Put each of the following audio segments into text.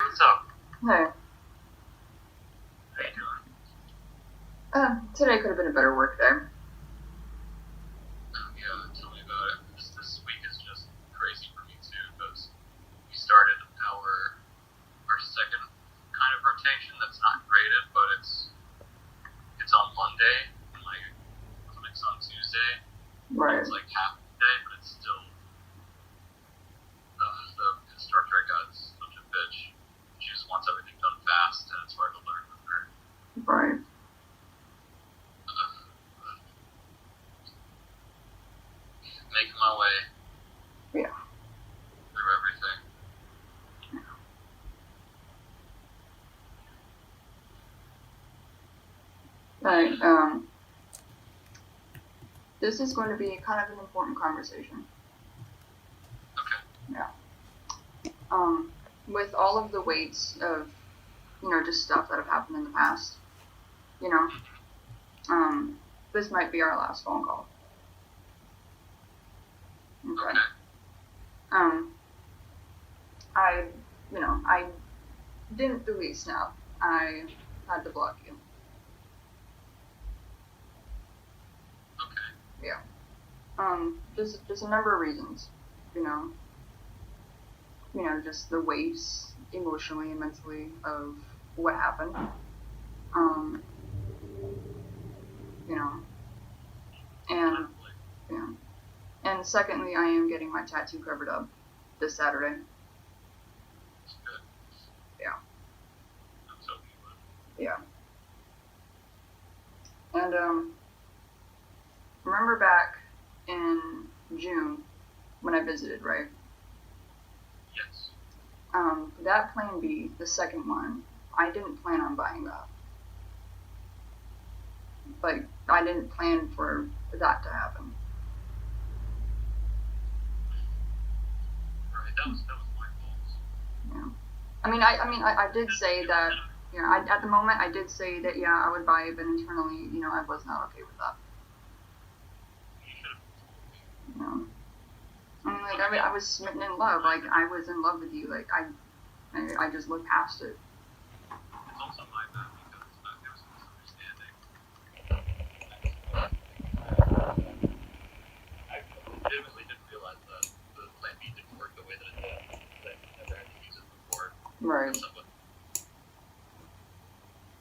What's up? Hey, How you doing? today could have been a better work day. Yeah, tell me about it. This week is just crazy for me too, because we started our second kind of rotation that's not graded, but it's on Monday, and like clinics on Tuesday. Right. It's like half the day, but it's still the instructor I got is such a bitch. She just wants everything done fast, and it's hard to learn with her. Right. Making my way Yeah. through everything. Right. This is going to be kind of an important conversation. Okay. Yeah. With all of the weights of, just stuff that have happened in the past, this might be our last phone call. Okay. I didn't delete Snap. I had to block you. Okay. Yeah. Just a number of reasons, just the weights emotionally and mentally of what happened. And yeah. And secondly, I am getting my tattoo covered up this Saturday. That's good. Yeah. I'm so good. Yeah. And remember back in June when I visited, right? Yes. That Plan B, the second one, I didn't plan on buying that. Like, I didn't plan for that to happen. Right. That was my fault. Yeah. I did say that. At the moment, I did say that. Yeah, I would buy it, but internally, I was not okay with that. You should have told me. I was smitten in love. Like, I was in love with you. Like, I just looked past it. It's also my bad because there was a misunderstanding. I legitimately didn't realize that the Plan B didn't work the way that it did. That I never had to use it before. Right.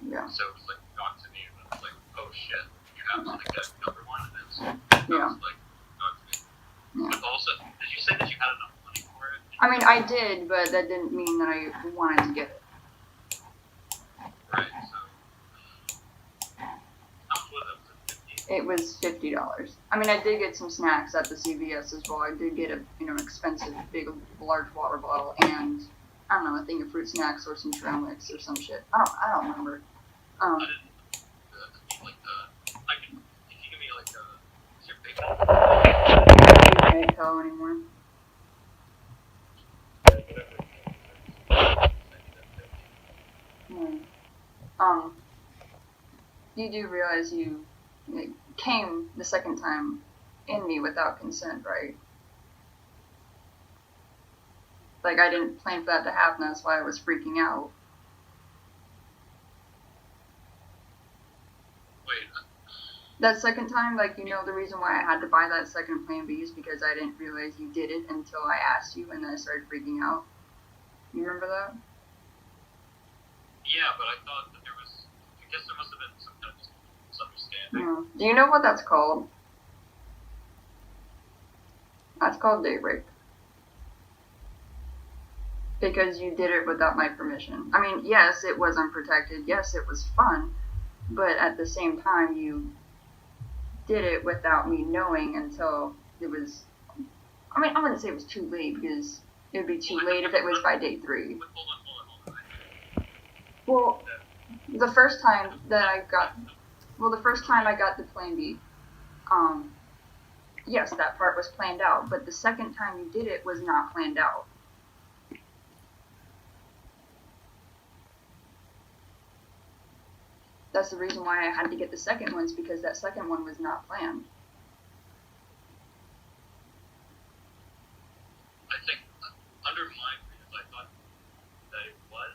Yeah. So it was like gone to me, and it was like, oh shit, you have to like get another one, and it's Yeah. like gone to me. Yeah. But also, did you say that you had enough money for it? I did, but that didn't mean that I wanted to get it. Right. So how much was it? Was it $50? It was $50. I did get some snacks at the CVS as well. I did get a expensive big large water bottle and I don't know, a thing of fruit snacks or some trail mix or some shit. I don't remember. I didn't like I can if you give me like is your PayPal? I can't tell anymore. You do realize you came the second time in me without consent, right? Like, I didn't plan for that to happen, that's why I was freaking out. Wait. That second time, the reason why I had to buy that second Plan B is because I didn't realize you did it until I asked you, and then I started freaking out. You remember that? Yeah, but I thought that there was. I guess there must have been some kind of misunderstanding. Yeah. Do you know what that's called? That's called date rape. Because you did it without my permission. Yes, it was unprotected. Yes, it was fun. But at the same time, you did it without me knowing until it was... I'm going to say it was too late because it would be too late if it was by day 3. Hold on. Well, the first time I got the Plan B, yes, that part was planned out, but the second time you did it was not planned out. That's the reason why I had to get the second ones, because that second one was not planned. I think under my reasons, I thought that it was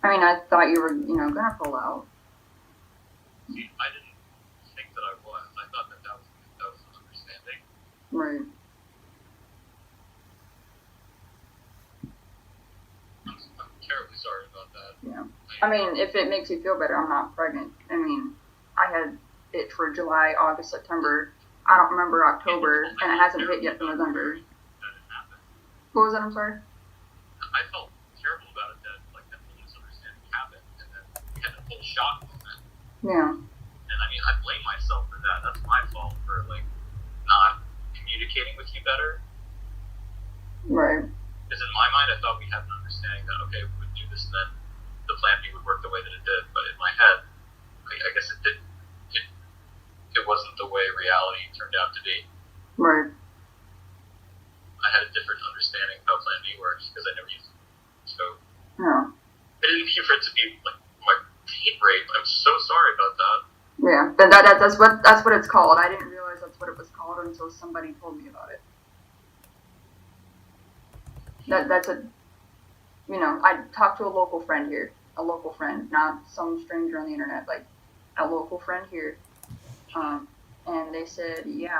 I mean, I thought you were, gonna pull out. See, I didn't think that I was. I thought that was an understanding. Right. I'm terribly sorry about that. Yeah. I mean, if it makes you feel better, I'm not pregnant. I mean, I had it for July, August, September. I don't remember October, and it hasn't hit yet for November. What was that? I'm sorry? I felt terrible about it that whole misunderstanding happened, and then we had the whole shock moment. Yeah. And I mean, I blame myself for that. That's my fault for not communicating with you better. Right. Because in my mind, I thought we had an understanding that okay, we would do this, and then the plan B would work the way that it did. But in my head, I guess it didn't. It wasn't the way reality turned out to be. Right. I had a different understanding of how Plan B works because I never used it. So Yeah. I didn't mean for it to be my date rape. I'm so sorry about that. Yeah, that's what it's called. I didn't realize that's what it was called until somebody told me about it. That's I talked to a local friend here, not some stranger on the internet, like a local friend here, and they said, yeah,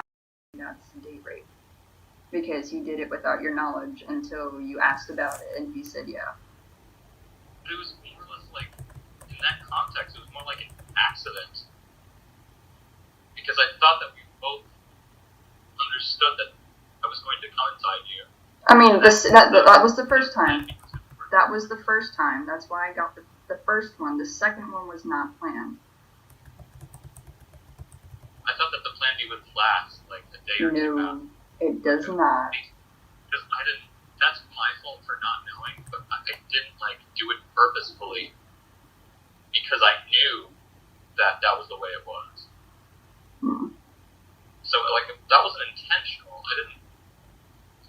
that's date rape because he did it without your knowledge until you asked about it, and he said, yeah. But it was more or less in that context, it was more like an accident. Because I thought that we both understood that I was going to come inside you. I mean, that was the first time. That was the first time. That's why I got the first one. The second one was not planned. I thought that the plan B would last a day or two after. It does not. Because I didn't. That's my fault for not knowing, but I didn't do it purposefully because I knew that was the way it was. So that wasn't intentional. I didn't.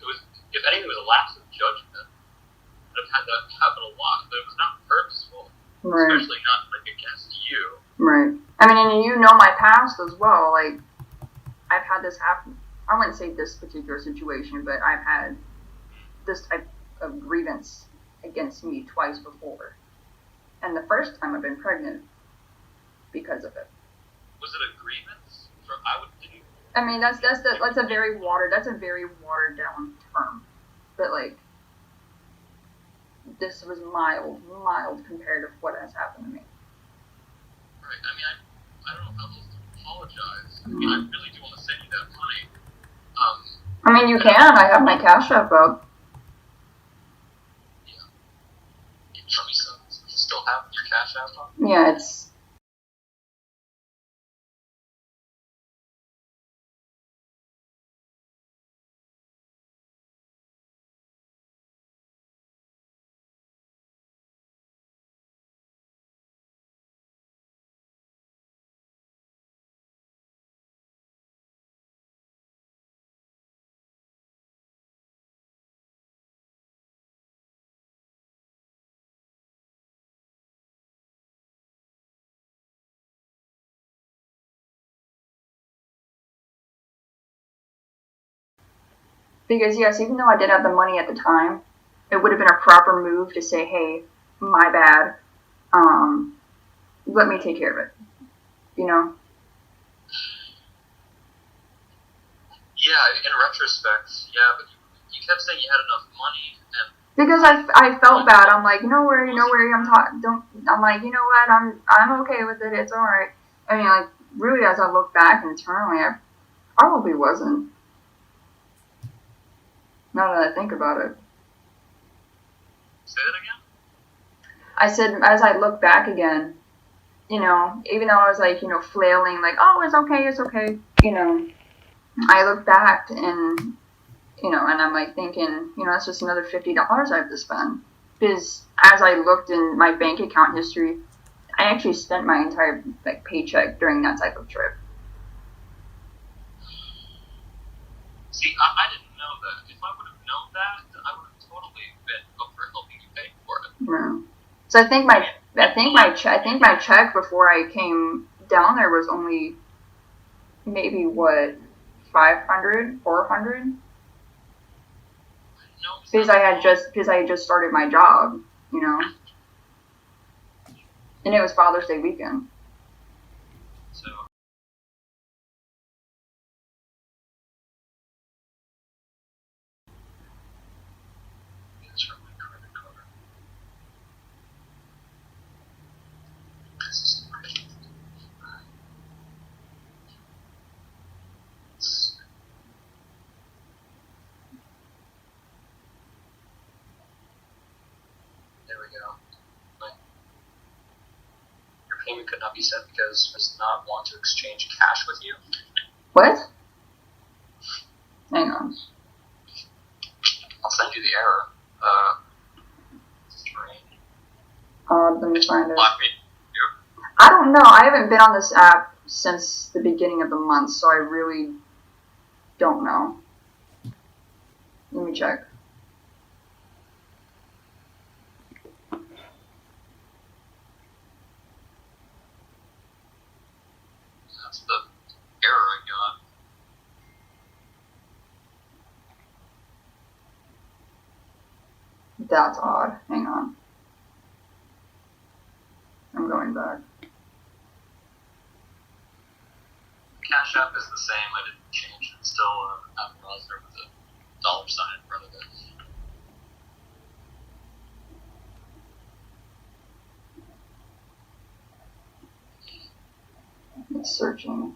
It was, if anything, it was a lapse of judgment. I've had that happen a lot, but it was not purposeful. Right. Especially not against you. Right. I mean, and you know my past as well. I've had this happen. I wouldn't say this particular situation, but I've had this type of grievance against me twice before. And the first time I've been pregnant because of it. Was it a grievance? I mean, that's a very watered down term. But this was mild compared to what has happened to me. Right. I mean, I don't know how else to apologize. I mean, I really do want to send you that money. I mean, you can. I have my Cash App up. Yeah. Can you show me some? You still have your Cash App up? Yeah, it's... Because, yes, even though I did have the money at the time, it would have been a proper move to say, hey, my bad, let me take care of it, you know? Yeah, in retrospect, yeah, but you kept saying you had enough money, and... Because I felt bad. I'm like, no worry, I'm like, you know what, I'm okay with it, it's alright. I mean, really, as I look back internally, I probably wasn't. Now that I think about it. Say that again? I said, as I look back again, even though I was flailing, oh, it's okay, I look back and, and I'm thinking, that's just another $50 I have to spend. Because as I looked in my bank account history, I actually spent my entire paycheck during that type of trip. See, I didn't know that. If I would have known that, I would have totally been up for helping you pay for it. Yeah. So I think my check before I came down there was only maybe what, 500, 400? No, because I had just started my job, And it was Father's Day weekend. So it's from my credit card. There we go. Your payment could not be sent because it does not want to exchange cash with you. What? Hang on. I'll send you the error. Strange. Let me find it. Block me. I don't know. I haven't been on this app since the beginning of the month, so I really don't know. Let me check. That's the error I got. That's odd. Hang on. I'm going back. Cash App is the same. I didn't change it. It's still Adam Rosner with a $sign in front of it. It's searching.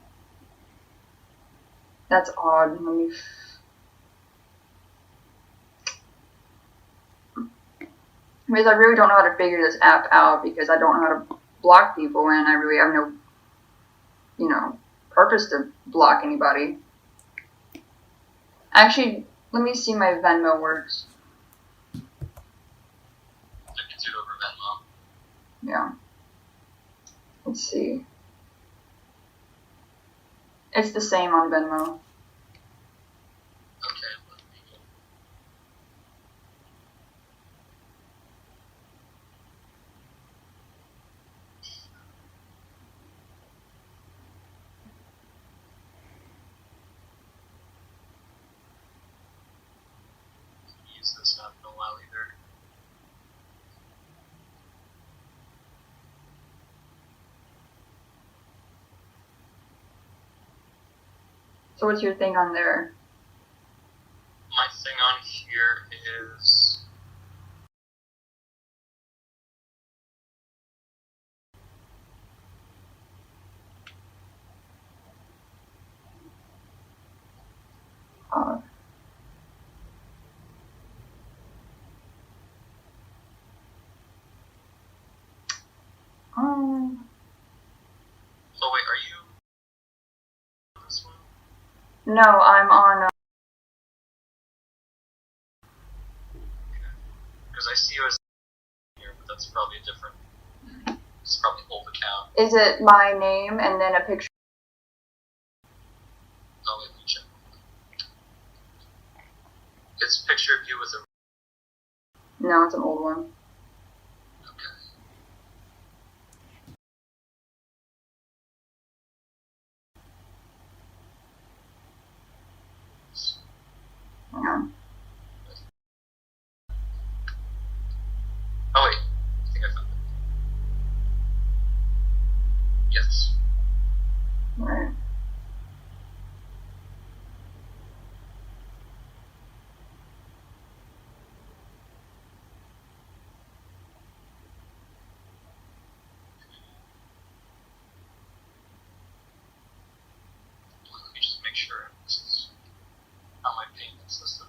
That's odd. Let me. Because I really don't know how to figure this app out because I don't know how to block people and I really have no, purpose to block anybody. Actually, let me see my Venmo works. I can do it over Venmo. Yeah. Let's see. It's the same on Venmo. Okay, let me. Use this app in a while either. So what's your thing on there? My thing on here is Uh, oh wait, are you on this one? no, I'm on. Because I see you as here, but that's probably a different. It's probably an old account. Is it my name and then a picture? Oh wait, let me check. It's a picture of you with a. No, it's an old one. Okay. Hang on. Oh wait, I think I found it. Yes. Right. Let me just make sure this is on my payment system.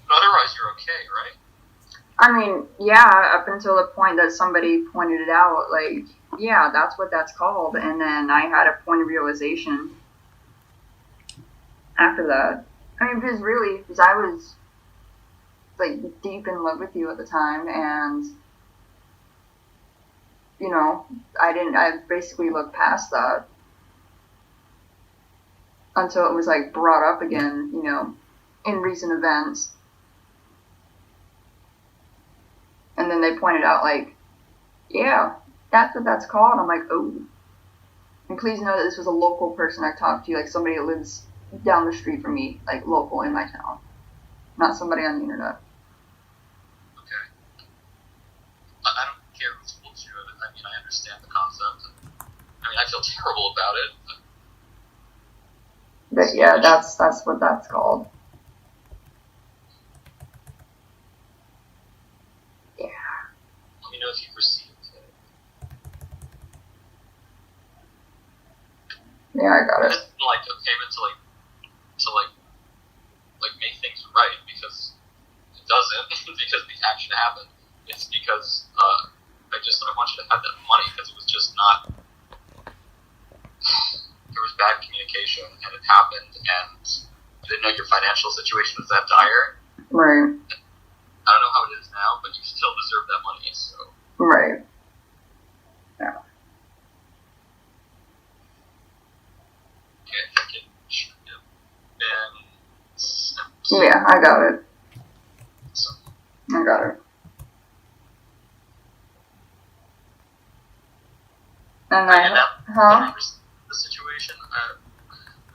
But otherwise, you're okay, right? I mean, yeah, up until the point that somebody pointed it out, like, yeah, that's what that's called. And then I had a point of realization after that. I mean, because I was, like, deep in love with you at the time, and, I basically looked past that until it was, like, brought up again, in recent events. And then they pointed out, like, yeah, that's what that's called. I'm like, oh. And please know that this was a local person I talked to, like somebody that lives down the street from me, like local in my town. Not somebody on the internet. Okay. I don't care who told you. I mean, I understand the concept. I mean, I feel terrible about it. But yeah, that's what that's called. Yeah. Let me know if you've received it. Yeah, I got it. This isn't like a payment to make things right, because it doesn't, because the action happened. It's because I want you to have that money, because it was just not. There was bad communication, and it happened, and you didn't know your financial situation was that dire. Right. I don't know how it is now, but you still deserve that money, so. Right. Yeah. Okay, I can shoot him. Yeah, I got it. So. I got it. And I huh? understand the situation. I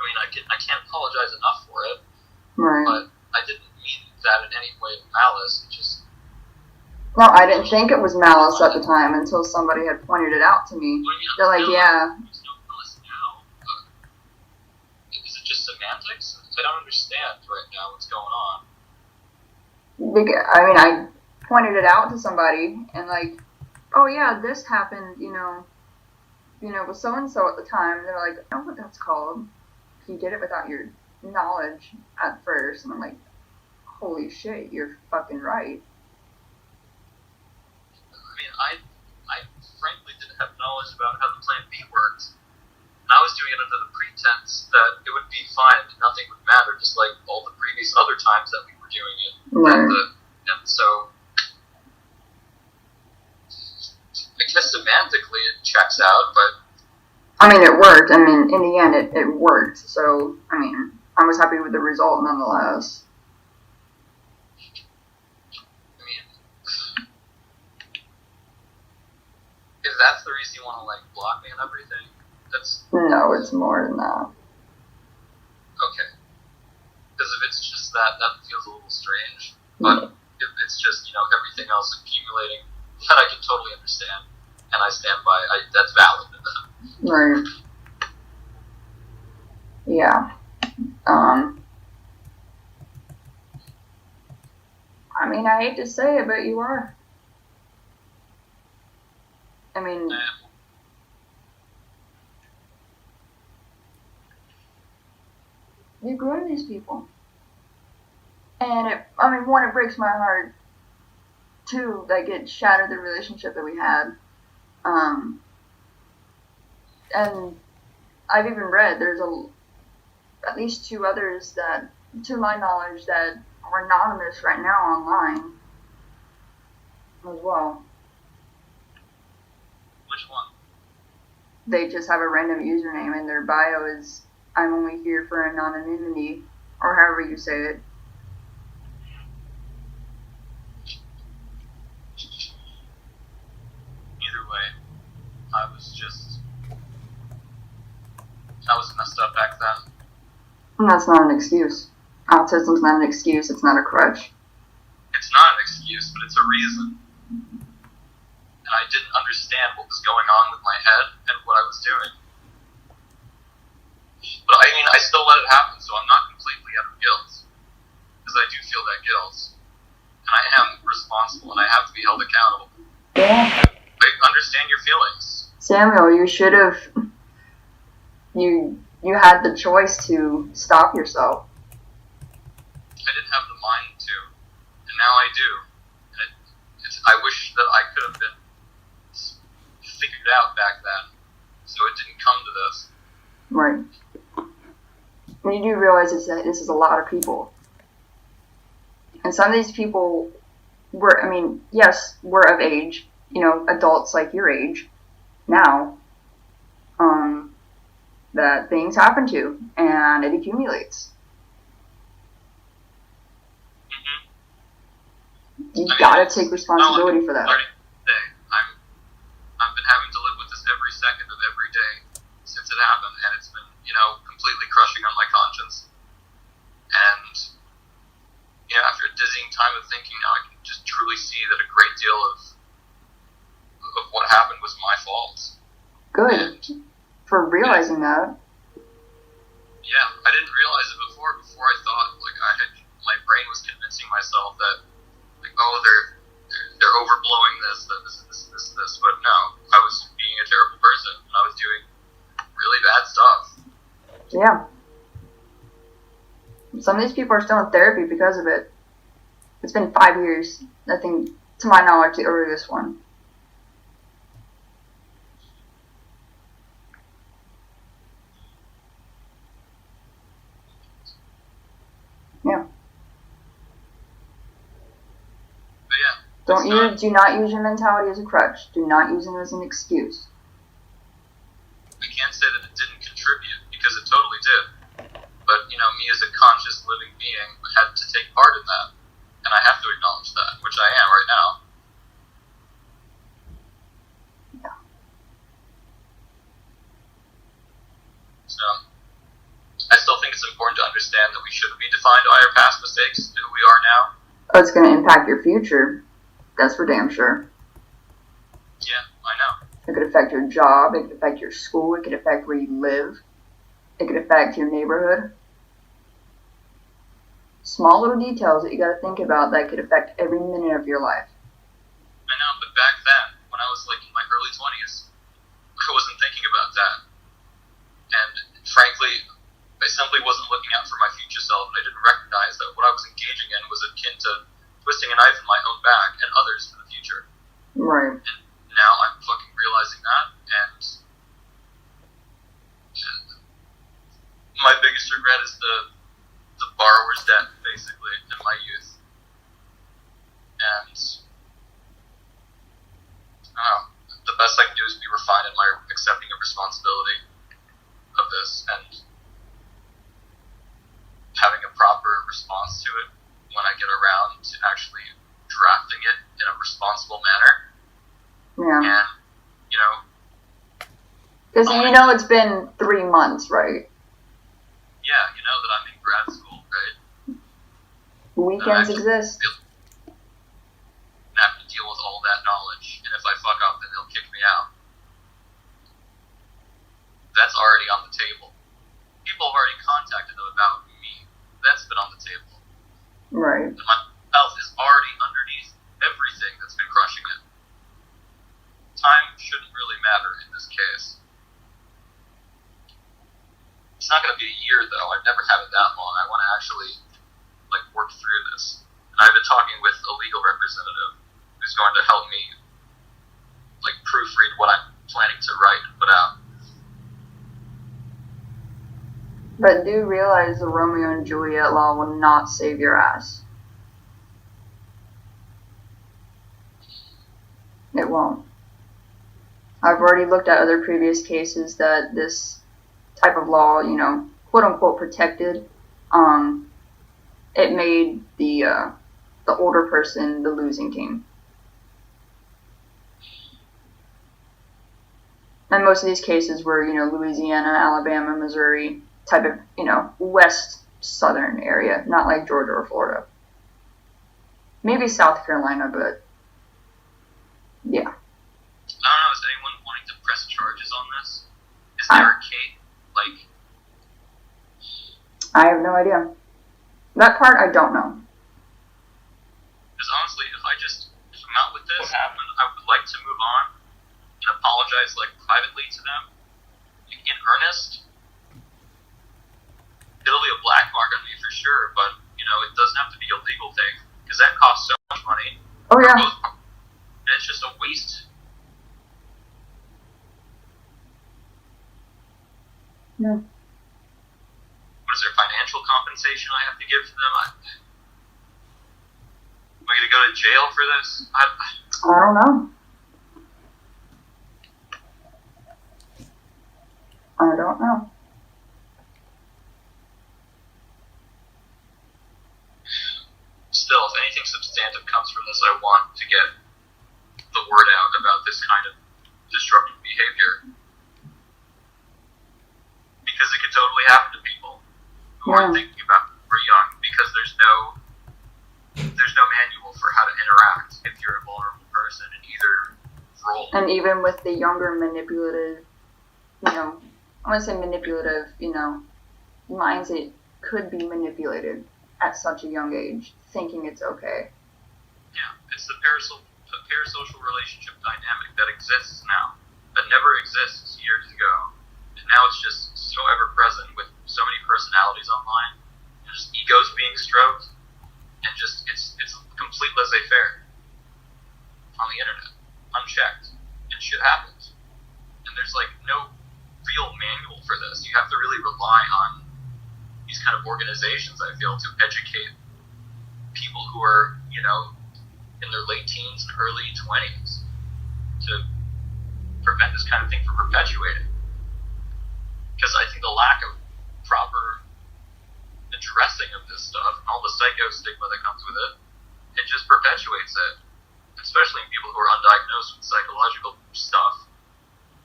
mean, I can't apologize enough for it. Right. But I didn't mean that in any way with malice. It just. No, I didn't think it was malice at the time until somebody had pointed it out to me. They're like, yeah. There's no malice now. Is it just semantics? I don't understand right now what's going on. I mean, I pointed it out to somebody and like, oh yeah, this happened, with so and so at the time. They're like, I know what that's called. You did it without your knowledge at first, and I'm like, holy shit, you're fucking right. I mean, I frankly didn't have knowledge about how the Plan B worked. And I was doing it under the pretense that it would be fine and nothing would matter, just like all the previous other times that we were doing it. Right. And so, I guess semantically it checks out, but... I mean, it worked. I mean, in the end, it worked. So, I mean, I was happy with the result nonetheless. I mean, if that's the reason you want to, like, block me and everything, that's... No, it's more than that. Okay. Because if it's just that feels a little strange. But if it's just, everything else accumulating, that I can totally understand. And I stand by. That's valid. Right. Yeah. I mean, I hate to say it, but you are. I mean... You grew these people. And it breaks my heart, too, like, it shattered the relationship that we had. And I've even read there's at least two others that, to my knowledge, that are anonymous right now online as well. Which one? They just have a random username and their bio is, I'm only here for anonymity, or however you say it. Either way, I was messed up back then. And that's not an excuse. Autism's not an excuse, it's not a crutch. It's not an excuse, but it's a reason. And I didn't understand what was going on with my head and what I was doing. But I mean, I still let it happen, so I'm not completely out of guilt. Because I do feel that guilt. And I am responsible, and I have to be held accountable. Yeah. I understand your feelings. Samuel, you should have... You had the choice to stop yourself. I didn't have the mind to, and now I do. And I wish that I could have been figured out back then, so it didn't come to this. Right. And you do realize this is a lot of people. And some of these people were, yes, were of age, adults like your age now, that things happen to, and it accumulates. Mm-hmm. You gotta take responsibility for that. Day, I've been having to live with this every second of every day since it happened, and it's been, completely crushing on my conscience. And, after a dizzying time of thinking now, I can just truly see that a great deal of what happened was my fault. Good. For realizing that. Yeah, I didn't realize it before. Before I thought, my brain was convincing myself that, they're overblowing this, that this. But no, I was being a terrible person, and I was doing really bad stuff. Yeah. Some of these people are still in therapy because of it. It's been 5 years, I think, to my knowledge, the earliest one. Yeah. But yeah. Do not use your mentality as a crutch. Do not use it as an excuse. I can't say that it didn't contribute, because it totally did. But, me as a conscious living being had to take part in that. And I have to acknowledge that, which I am right now. Yeah. So, I still think it's important to understand that we shouldn't be defined by our past mistakes, who we are now. Oh, it's going to impact your future. That's for damn sure. Yeah, I know. It could affect your job, it could affect your school, it could affect where you live, it could affect your neighborhood. Small little details that you gotta think about that could affect every minute of your life. I know, but back then, when I was in my early 20s, I wasn't thinking about that. And frankly, I simply wasn't looking out for my future self, and I didn't recognize that what I was engaging in was akin to twisting a knife in my own back and others for the future. Right. And now I'm fucking realizing that, and my biggest regret is the borrower's debt, basically, in my youth. And I don't know, the best I can do is be refined in my accepting of responsibility of this and having a proper response to it when I get around to actually drafting it in a responsible manner. Yeah. And, because it's been 3 months, right? Yeah, that I'm in grad school, right? Weekends exist. And have to deal with all that knowledge, and if I fuck up, then they'll kick me out. That's already on the table. People have already contacted them about me. That's been on the table. Right. And my health is already underneath everything that's been crushing it. Time shouldn't really matter in this case. It's not going to be a year, though. I've never had it that long. I want to actually, work through this. And I've been talking with a legal representative who's going to help me, proofread what I'm planning to write and put out. But do realize the Romeo and Juliet law will not save your ass. It won't. I've already looked at other previous cases that this type of law, quote unquote protected. It made the older person the losing team. And most of these cases were, Louisiana, Alabama, Missouri type of, west southern area, not like Georgia or Florida. Maybe South Carolina, but yeah. I don't know, is anyone wanting to press charges on this? Is there a case, I have no idea. That part I don't know. Because honestly, if I just come out with this, I would like to move on and apologize, privately to them, in earnest. It'll be a black mark on me for sure, but, it doesn't have to be a legal thing, because that costs so much money. Oh, yeah. And it's just a waste. No. What is there, financial compensation I have to give to them? Am I going to go to jail for this? I don't know. I don't know. Still, if anything substantive comes from this, I want to get the word out about this kind of destructive behavior. Because it could totally happen to people who aren't thinking about it when we're young, because there's no manual for how to interact if you're a vulnerable person in either role. And even with the younger manipulative, I want to say manipulative, minds, it could be manipulated at such a young age, thinking it's okay. Yeah, it's the parasocial relationship dynamic that exists now, that never exists years ago. And now it's just so ever present with so many personalities online, and just egos being stroked, and just it's complete laissez-faire on the internet, unchecked, and shit happens. And there's like no real manual for this. You have to really rely on these kind of organizations, I feel, to educate people who are, in their late teens and early 20s to prevent this kind of thing from perpetuating. Because I think the lack of proper addressing of this stuff and all the psycho stigma that comes with it just perpetuates it, especially in people who are undiagnosed with psychological stuff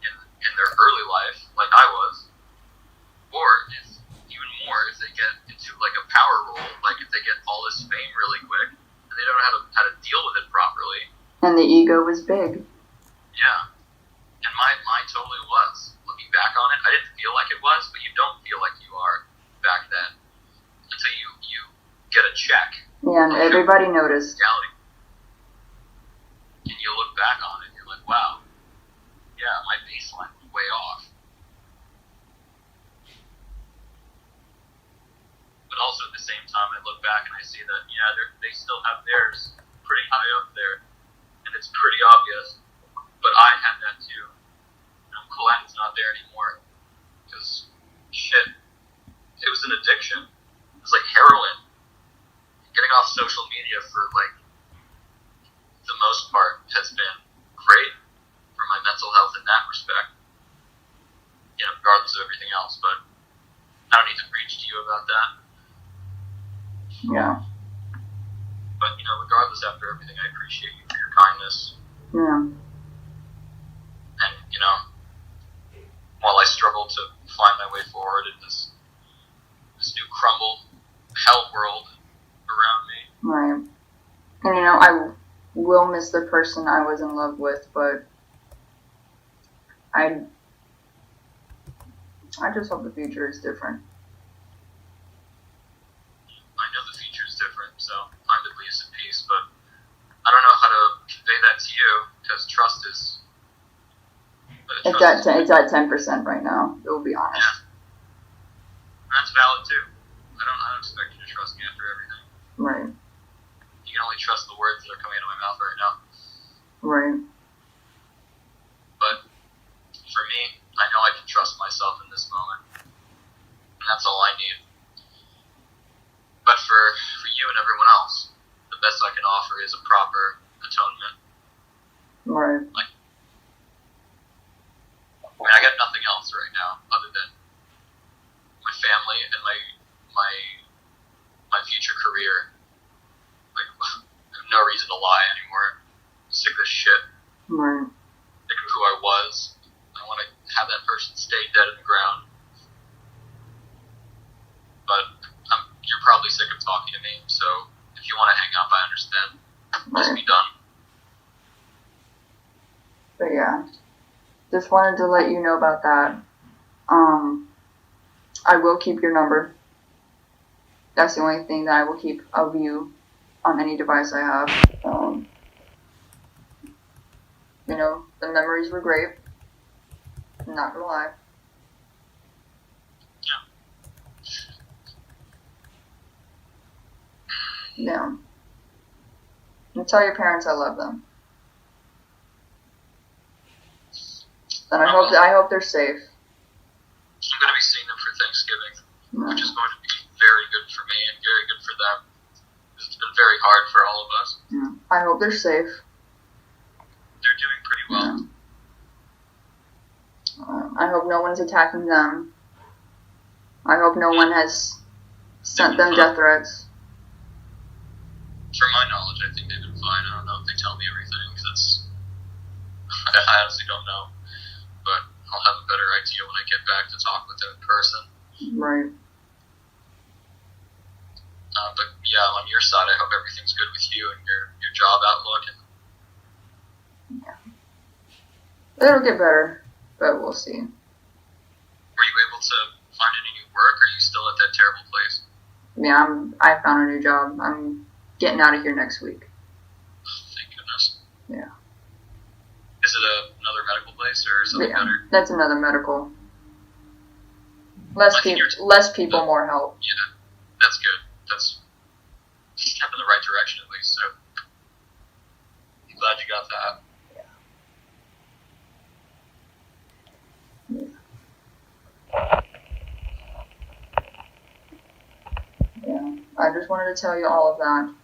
in their early life, like I was, or even more if they get into like a power role, like if they get all this fame really quick and they don't know how to deal with it properly. And the ego was big. Yeah, and mine totally was. Looking back on it, I didn't feel like it was, but you don't feel like you are back then until you get a check. Yeah, and everybody noticed. Reality. And you look back on it, and you're like, wow, yeah, my baseline was way off. But also at the same time, I look back and I see that, they still have theirs pretty high up there, and it's pretty obvious. But I had that too. I'm glad it's not there anymore, because shit, it was an addiction. It was like heroin. Getting off social media for like the most part has been great for my mental health in that respect, regardless of everything else. But I don't need to preach to you about that. Yeah. But regardless, after everything, I appreciate you for your kindness. Yeah. And while I struggle to find my way forward in this new crumbled hell world around me. Right. And I will miss the person I was in love with, but I just hope the future is different. I know the future is different, so I'm at least at peace, but I don't know how to convey that to you, because trust is... It's at 10% right now, we'll be honest. Yeah. That's valid too. I don't expect you to trust me after everything. Right. You can only trust the words that are coming out of my mouth right now. Right. But for me, I know I can trust myself in this moment. And that's all I need. But for you and everyone else, the best I can offer is a proper atonement. Right. I got nothing else right now other than my family and my future career. Like, I have no reason to lie anymore. I'm sick of this shit. Right. Sick of who I was. I want to have that person stay dead in the ground. But you're probably sick of talking to me, so if you want to hang up, I understand. Just be done. But yeah, just wanted to let you know about that. I will keep your number. That's the only thing that I will keep of you on any device I have. The memories were great. I'm not gonna lie. Yeah. And tell your parents I love them. And I hope they're safe. I'm going to be seeing them for Thanksgiving, which is going to be very good for me and very good for them. It's been very hard for all of us. Yeah. I hope they're safe. They're doing pretty well. Yeah. I hope no one's attacking them. I hope no one has sent them death threats. from my knowledge, I think they've been fine. I don't know if they tell me everything, because I honestly don't know. But I'll have a better idea when I get back to talk with them in person. Right. But yeah, on your side, I hope everything's good with you and your job outlook. And It'll get better, but we'll see. were you able to find any new work? Or are you still at that terrible place? Yeah, I found a new job. I'm getting out of here next week. Oh, thank goodness. Yeah. Is it another medical place or something better? That's another medical. Less people, more help. Yeah, that's good. That's a step in the right direction at least. So I'm glad you got that. Yeah, I just wanted to tell you all of that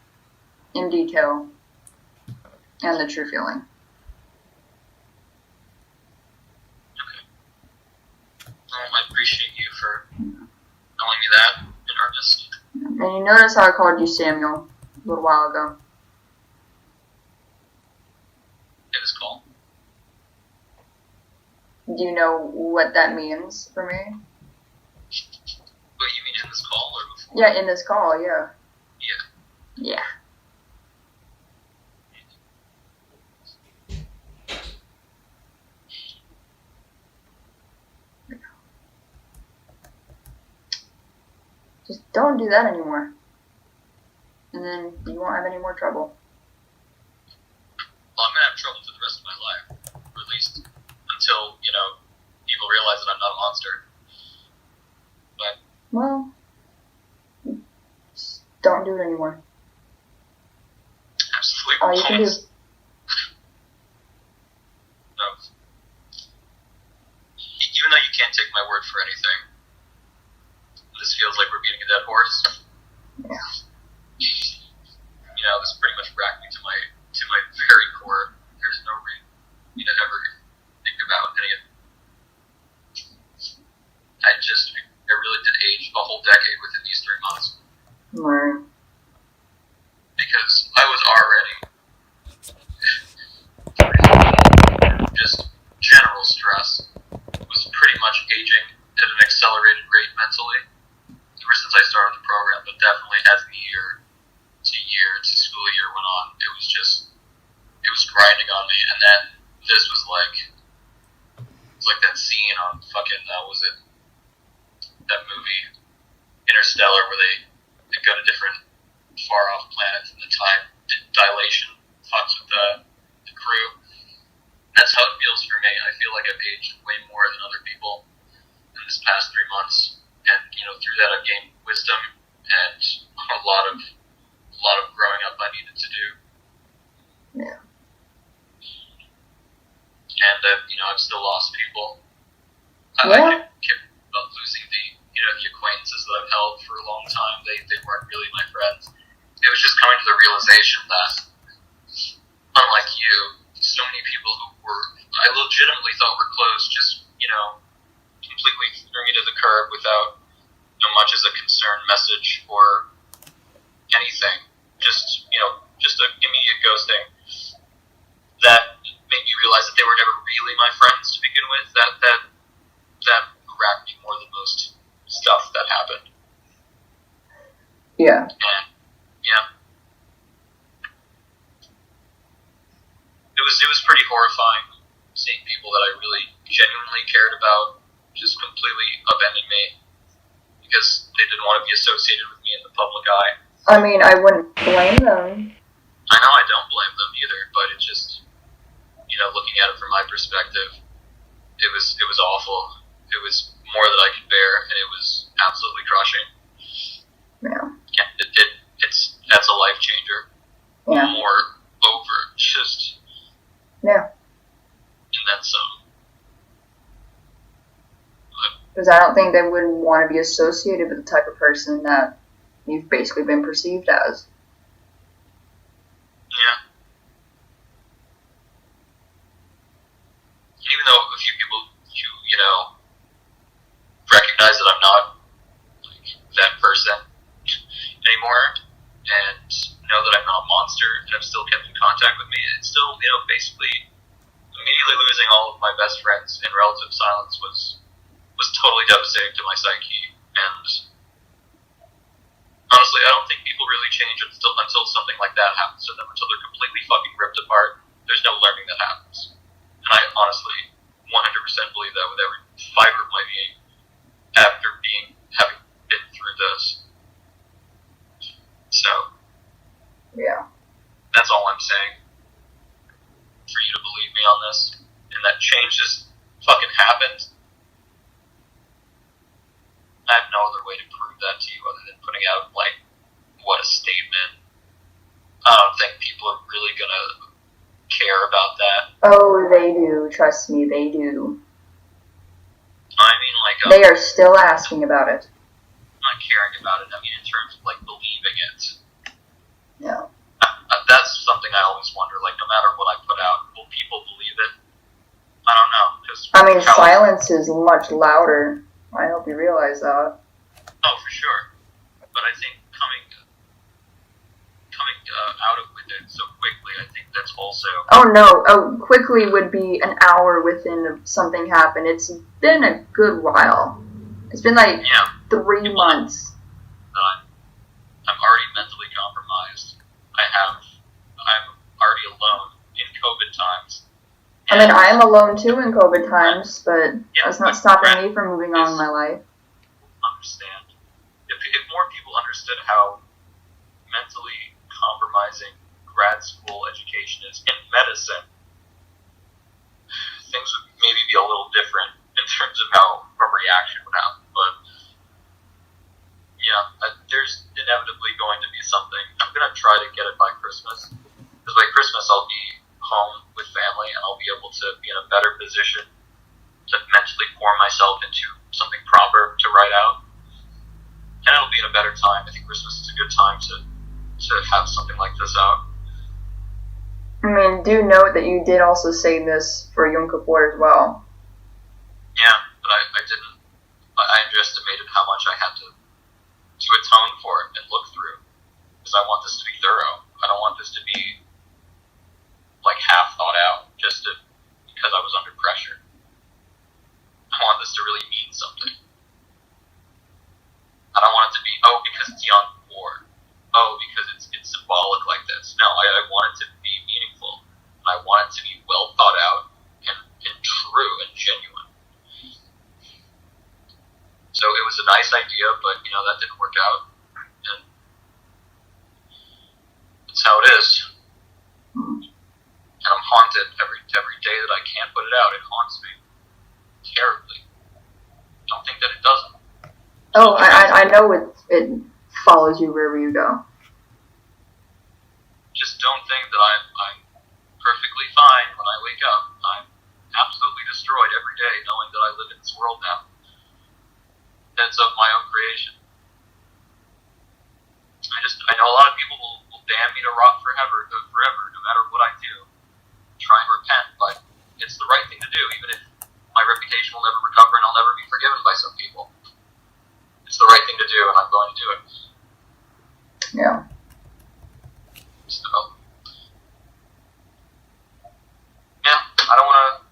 in detail and the true feeling. Okay. Well, I appreciate you for telling me that in earnest. And you notice how I called you Samuel a little while ago? In this call? Do you know what that means for me? What, you mean in this call or before? Yeah, in this call, yeah. Yeah. Yeah. Just don't do that anymore. And then you won't have any more trouble. Well, I'm going to have trouble for the rest of my life. Or at least until, people realize that I'm not a monster. But Well, just don't do it anymore. absolutely. All you can do. No. Even though you can't take my word for anything, this feels like we're beating a dead horse. Yeah. This pretty much racked me to my very core. There's no reason for me to ever think about any of it. I really did age a whole decade within these 3 months. Right. Because I was already just general stress was pretty much aging at an accelerated rate mentally ever since I started the program, but definitely as the school year went on, it was grinding on me. And then this was like that scene on fucking that movie Interstellar where they go to different far off planets and the time dilation fucks with the crew. That's how it feels for me. I feel like I've aged way more than other people in this past 3 months, and through that I've gained wisdom and a lot of growing up I needed to do. Yeah. And I've still lost people. Yeah. I kept about losing the acquaintances that I've held for a long time. They weren't really my friends. It was just coming to the realization that, unlike you, so many people who I legitimately thought were close just, completely threw me to the curb without much as a concerned message or anything. Just immediate ghosting. That made me realize that they were never really my friends to begin with. That grabbed me more than most stuff that happened. Yeah. And yeah, it was pretty horrifying seeing people that I really genuinely cared about just completely abandon me because they didn't want to be associated with me in the public eye. I mean, I wouldn't blame them. I know I don't blame them either, but it just, looking at it from my perspective, it was awful. It was more than I could bear, and it was absolutely crushing. Yeah. That's a life changer. Yeah. More over, just. Yeah. And then some. Because I don't think they would want to be associated with the type of person that you've basically been perceived as. Yeah. Even though a few people, recognize that I'm not that person anymore, and know that I'm not me, it's still, basically immediately losing all of my best friends in relative silence was totally devastating to my psyche. And honestly, I don't think people really change until something like that happens to them, until they're completely fucking ripped apart. There's no learning that happens. And I honestly 100% believe that with every fiber of my being after having been through this. So, yeah. That's all I'm saying. For you to believe me on this, and that change just fucking happened. I have no other way to prove that to you other than putting out, what a statement. I don't think people are really gonna care about that. Oh, they do. Trust me, they do. I mean, they are still asking about it. Not caring about it, I mean, in terms of, believing it. Yeah. That's something I always wonder, no matter what I put out, will people believe it? I don't know, I mean, silence is much louder. I hope you realize that. Oh, for sure. But I think coming out of it so quickly, I think that's also... Oh, no. Oh, quickly would be an hour within something happened. It's been a good while. It's been 3 months. I'm already mentally compromised. I'm already alone in COVID times. I mean, I am alone too in COVID times, but that's not stopping me from moving on in my life. Understand. If more people understood how mentally compromising grad school education is in medicine, things would maybe be a little different in terms of how a reaction would happen. But there's inevitably going to be something. I'm going to try to get it by Christmas, because by Christmas I'll be home with family and I'll be able to be in a better position to mentally pour myself into something proper to write out, and it'll be in a better time. I think Christmas is a good time to have something like this out. I mean, do note that you did also say this for Yom Kippur as well. Yeah, but I didn't. I underestimated how much I had to atone for it and look through, because I want this to be thorough. I don't want this to be half thought out just because I was under pressure. I want this to really mean something. I don't want it to be, because it's Yom Kippur. Because it's symbolic like this. No, I want it to be meaningful. I want it to be well thought out and true and genuine. So it was a nice idea, but that didn't work out. And that's how it is. And I'm haunted every day that I can't put it out. It haunts me terribly. Don't think that it doesn't. Oh, I know it follows you wherever you go. Just don't think that I'm perfectly fine when I wake up. I'm absolutely destroyed every day knowing that I live in this world now. That's of my own creation. I know a lot of people will damn me to rot forever, no matter what I do. Try and repent, but it's the right thing to do, even if my reputation will never recover and I'll never be forgiven by some people. It's the right thing to do, and I'm going to do it. Yeah. So, I don't want to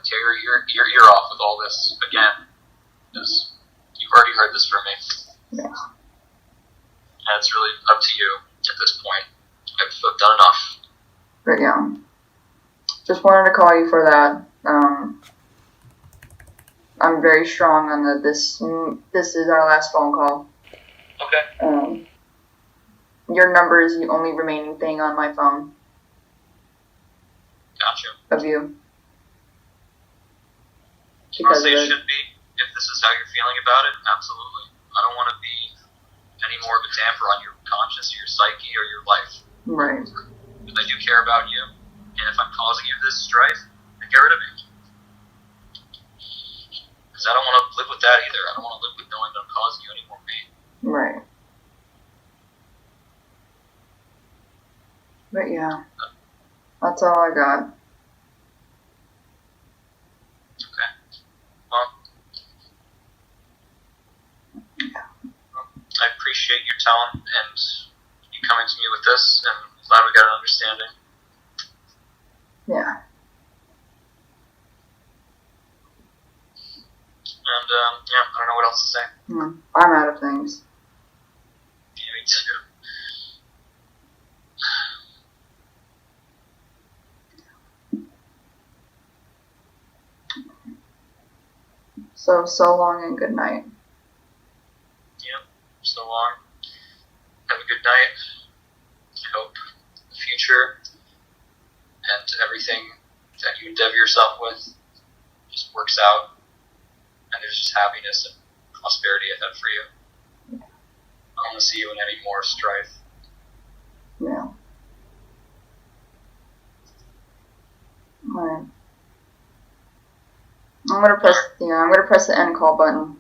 tear your ear off with all this again, because you've already heard this from me. Yeah. And it's really up to you at this point. I've done enough. But yeah, just wanted to call you for that. I'm very strong on that. This is our last phone call. Okay. Your number is the only remaining thing on my phone. Gotcha. Of you. Honestly, it should be. If this is how you're feeling about it, absolutely. I don't want to be any more of a damper on your conscience or your psyche or your life. Right. Because I do care about you, and if I'm causing you this strife, then get rid of me. Because I don't want to live with that either. I don't want to live with knowing that I'm causing you any more pain. Right. But yeah, that's all I got. Okay. Well, I appreciate your tone and you coming to me with this, and glad we got an understanding. Yeah. And, yeah, I don't know what else to say. I'm out of things. Yeah, me too. So long and good night. Yeah, so long. Have a good night. I hope the future and everything that you endeavor yourself with just works out, and there's just happiness and prosperity ahead for you. I don't want to see you in any more strife. Yeah. Alright. I'm gonna press the end call button.